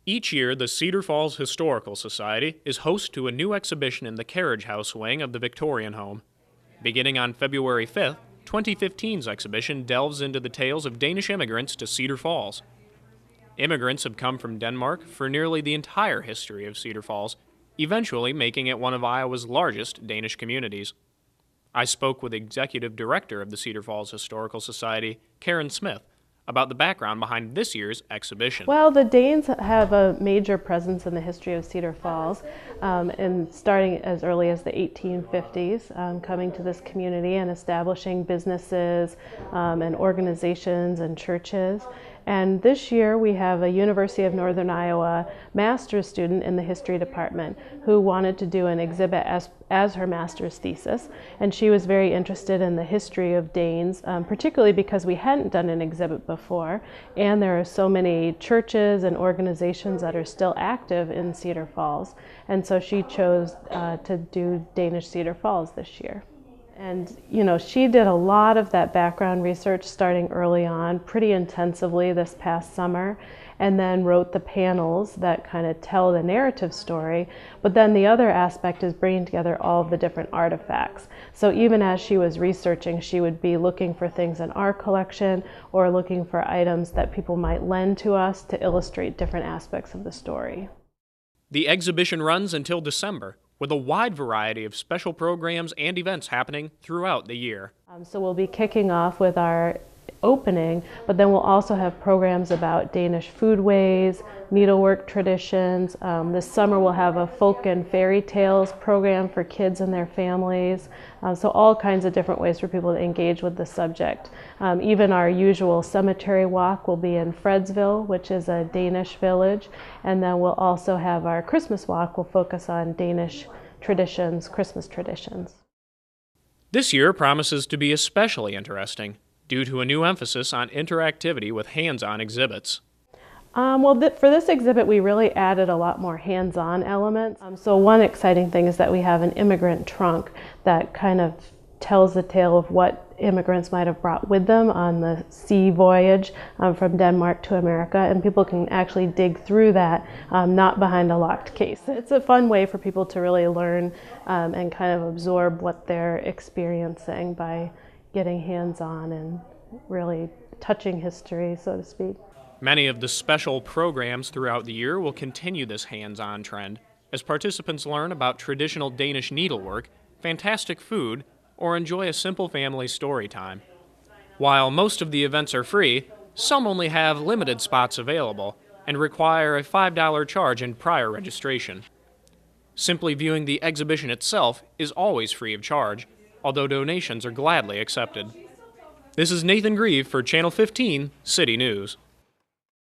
Each year, the Cedar Falls Historical Society is host to a new exhibition in the carriage house wing of the Victorian home. Beginning on February 5th, 2015's exhibition delves into the tales of Danish immigrants to Cedar Falls. Immigrants have come from Denmark for nearly the entire history of Cedar Falls, eventually making it one of Iowa's largest Danish communities. I spoke with Executive Director of the Cedar Falls Historical Society, Karen Smith, about the background behind this year's exhibition. Well, the Danes have a major presence in the history of Cedar Falls, and starting as early as the 1850s, coming to this community and establishing businesses and organizations and churches. And this year we have a University of Northern Iowa master's student in the history department who wanted to do an exhibit as her master's thesis. And she was very interested in the history of Danes, particularly because we hadn't done an exhibit before. And there are so many churches and organizations that are still active in Cedar Falls. And so she chose to do Danish Cedar Falls this year. And, you know, she did a lot of that background research starting early on, pretty intensively this past summer, and then wrote the panels that kind of tell the narrative story. But then the other aspect is bringing together all of the different artifacts. So even as she was researching, she would be looking for things in our collection or looking for items that people might lend to us to illustrate different aspects of the story. The exhibition runs until December, with a wide variety of special programs and events happening throughout the year. So we'll be kicking off with our opening, but then we'll also have programs about Danish foodways, needlework traditions. This summer we'll have a folk and fairy tales program for kids and their families. So all kinds of different ways for people to engage with the subject. Even our usual cemetery walk will be in Fredsville, which is a Danish village, and then we'll also have our Christmas walk will focus on Danish traditions, Christmas traditions. This year promises to be especially interesting, due to a new emphasis on interactivity with hands-on exhibits. For this exhibit, we really added a lot more hands-on elements. So one exciting thing is that we have an immigrant trunk that kind of tells the tale of what immigrants might have brought with them on the sea voyage from Denmark to America, and people can actually dig through that, not behind a locked case. It's a fun way for people to really learn and kind of absorb what they're experiencing by getting hands-on and really touching history, so to speak. Many of the special programs throughout the year will continue this hands-on trend as participants learn about traditional Danish needlework, fantastic food, or enjoy a simple family story time. While most of the events are free, some only have limited spots available and require a $5 charge in prior registration. Simply viewing the exhibition itself is always free of charge, although donations are gladly accepted. This is Nathan Grieve for Channel 15 City News.